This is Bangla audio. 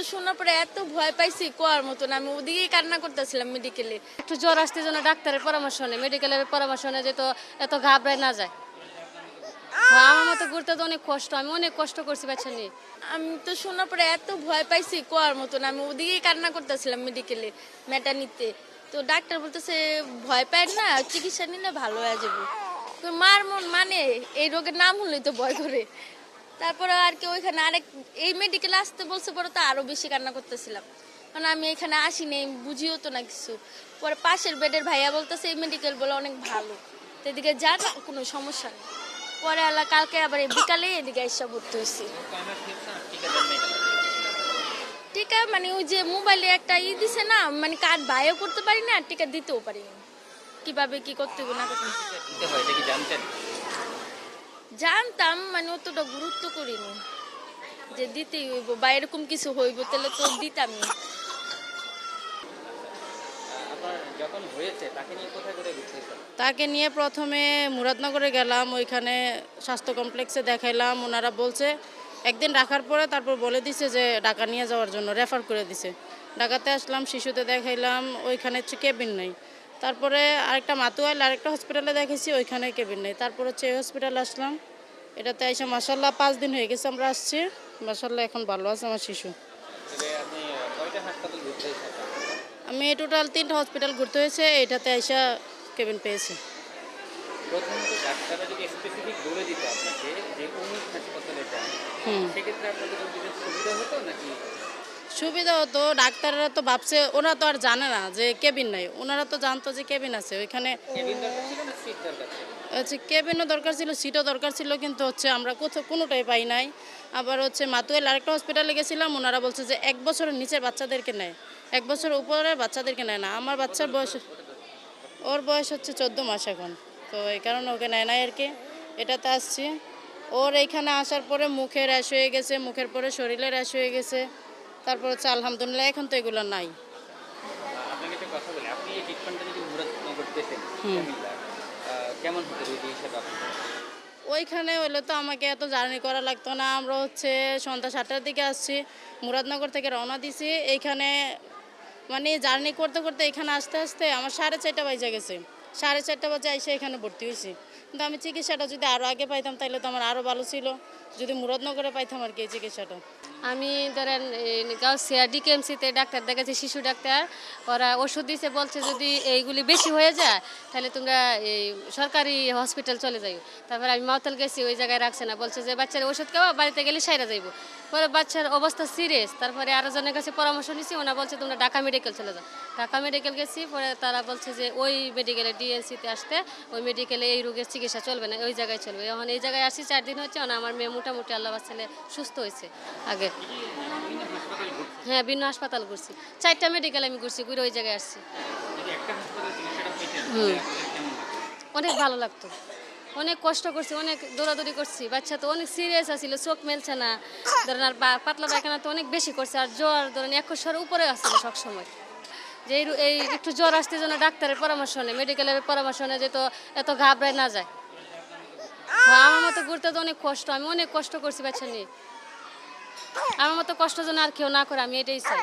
তো শোনার পরে এত ভয় পাইছি কোয়ার মতন, আমি ওদিকেই কান্না করতেছিলাম মেডিকেলে। একটু জ্বর আসতে জন্য ডাক্তারের পরামর্শ নেই, মেডিকেলের পরামর্শ নেই, যে তো এত ঘাবড়ায় না যায়। আমার মতো ঘুরতে তো অনেক কষ্ট, আমি অনেক কষ্ট করছি বাচ্চা নিয়ে। আমি তো শোনার পরে এত ভয় পাইছি কোয়ার মতন, আমি ওদিকেই কান্না করতেছিলাম মেডিকেলে নিতে। তো ডাক্তার বলতেছে ভয় পায় না, চিকিৎসা নিলে ভালো হয়ে যাবে। তো মার মন মানে এই রোগের নাম হলেই তো ভয় করে। তারপরে আর কি ওইখানে আরেক এই মেডিকেলে আসতে বলছে, পরে তো আরো বেশি কান্না করতেছিলাম, মানে আমি এখানে আসিনি, বুঝিও তো না কিছু। পরে পাশের বেডের ভাইয়া বলতেছে এই মেডিকেল বলে অনেক ভালো, তো এদিকে যা না, কোনো সমস্যা নেই। পরে আল্লাহ কালকে আবার এই বিকালে এদিকে এসে ভর্তি হয়েছি। টিকা মানে ওই যে মোবাইলে একটা দিছে না, মানে কার্ড বাইও করতে পারি না, টিকা দিতেও পারি না, কিভাবে কি করতে হবে না করতে জানতাম, মানে অতটা গুরুত্ব করিনি যে দিতেই হইব বা এরকম কিছু হইব, তাহলে তো দিতামই। তাকে নিয়ে প্রথমে মুরাদনগরে গেলাম, ওইখানে স্বাস্থ্য কমপ্লেক্সে দেখাইলাম। ওনারা বলছে একদিন রাখার পরে তারপর বলে দিছে যে ঢাকা নিয়ে যাওয়ার জন্য রেফার করে দিছে। ঢাকাতে আসলাম, শিশুতে দেখাইলাম, ওইখানে হচ্ছে কেবিন নেই। তারপরে আরেকটা মাতুয়াইল আরেকটা হসপিটালে দেখেছি, ওইখানে কেবিন নেই। তারপর হচ্ছে এই হসপিটালে আসলাম, এটাতে এসে মাসাল্লাহ 5 দিন হয়ে গেছে আমরা আসছি। মাসাল্লাহ এখন ভালো আছে আমার শিশু। আমি টোটাল 3টা হসপিটাল ঘুরতে হয়েছে, এটাতে এসে কেবিন পেয়েছি। প্রথমত ডাক্তাররা যদি স্পেসিফিক বলে দিত আপনাকে যে অমুক হাসপাতালে যান, সেক্ষেত্রে আপনাদের দিতে সুবিধা হতো নাকি? সুবিধা হতো, ডাক্তাররা তো ভাবছে, ওরা তো আর জানে না যে কেবিন নাই, ওনারা তো জানতো যে কেবিন আছে ওইখানে। কেবিন দরকার ছিল না সিট দরকার ছিল? হচ্ছে কেবিনও দরকার ছিল, সিটও দরকার ছিল, কিন্তু হচ্ছে আমরা কোনোটাই পাই নাই। আবার হচ্ছে মাতুয়াইল আরেকটা হসপিটালে গেছিলাম, ওনারা বলছে যে 1 বছরের নিচের বাচ্চাদেরকে নেয়, 1 বছরের উপরের বাচ্চাদেরকে নেয় না। আমার বাচ্চার বয়স, ওর বয়স হচ্ছে 14 মাস এখন, তো এই কারণে ওকে নেয় নাই আর কি। এটাতে আসছি। ওর এইখানে আসার পরে মুখে র্যাশ হয়ে গেছে, মুখের পরে শরীরে র্যাশ হয়ে গেছে। তারপর হচ্ছে আলহামদুলিল্লাহ এখন তো এগুলো নাই। আপনাকে একটা কথা বলি, আপনি এই ট্রিটমেন্টটা যদি মুরাদনগর পেতেন কেমন হতো রোগী হিসেবে আপনার? ওইখানে হইলে তো আমাকে এত জার্নি করা লাগতো না। আমরা হচ্ছে সন্ধ্যা 7টার দিকে আসছি, মুরাদনগর থেকে রওনা দিছি। এইখানে মানে জার্নি করতে করতে এখানে আসতে আসতে আমার 4:30 বাজে গেছে। 4:30 বাজে এসে এখানে ভর্তি হয়েছি। কিন্তু আমি চিকিৎসাটা যদি আরও আগে পাইতাম তাহলে তো আমার আরও ভালো ছিল, যদি মুরাদনগরে পাইতাম আর কি এই চিকিৎসাটা। আমি ধরেন গাউসিয়া ডিকেএমসিতে ডাক্তার দেখাচ্ছি, শিশু ডাক্তার। ওরা ওষুধ দিছে, বলছে যদি এইগুলি বেশি হয়ে যায় তাহলে তোমরা এই সরকারি হসপিটাল চলে যাই। তারপরে আমি মাওতাল গেছি, ওই জায়গায় রাখছে না, বলছে যে বাচ্চার ওষুধ খাওয়া, বাড়িতে গেলে সাইরা যাইব। পরে বাচ্চার অবস্থা সিরিয়াস, তারপরে আরও জনের কাছে পরামর্শ নিছি, ওনা বলছে তোমরা ঢাকা মেডিকেল চলে যাও। ঢাকা মেডিকেল গেছি, পরে তারা বলছে যে ওই মেডিকেলে ডিএনসিতে আসতে, ওই মেডিকেলে এই রোগের চিকিৎসা চলবে না, ওই জায়গায় চলবে। এখন এই জায়গায় আসি 4 দিন হচ্ছে, আমার মেয়ে মোটামুটি আল্লাহ ছেলে সুস্থ হয়েছে আগে। হ্যাঁ, বিভিন্ন হাসপাতাল ঘুরছি, 4টা মেডিকেল আমি ঘুরছি, ঘুরে ওই জায়গায় আসছি। অনেক ভালো লাগতো, অনেক কষ্ট করছি, অনেক দৌড়াদৌড়ি করছি। বাচ্চা তো অনেক সিরিয়াস আছিল, চোখ মেলছে না, ধরেন আর পাতলা পায়খানা তো অনেক বেশি করছে, আর জ্বর ধরেন 100 উপরে আসছিল সবসময়। যে এই একটু জ্বর আসতে জন্য ডাক্তারের পরামর্শ নেই, মেডিকেলের পরামর্শ নেই, যে তো এত ঘাবড়ায় না যায়। আমার মতো ঘুরতে তো অনেক কষ্ট, আমি অনেক কষ্ট করছি বাচ্চা নিয়ে। আমার মতো কষ্ট যেন আর কেউ না করে, আমি এটাই চাই।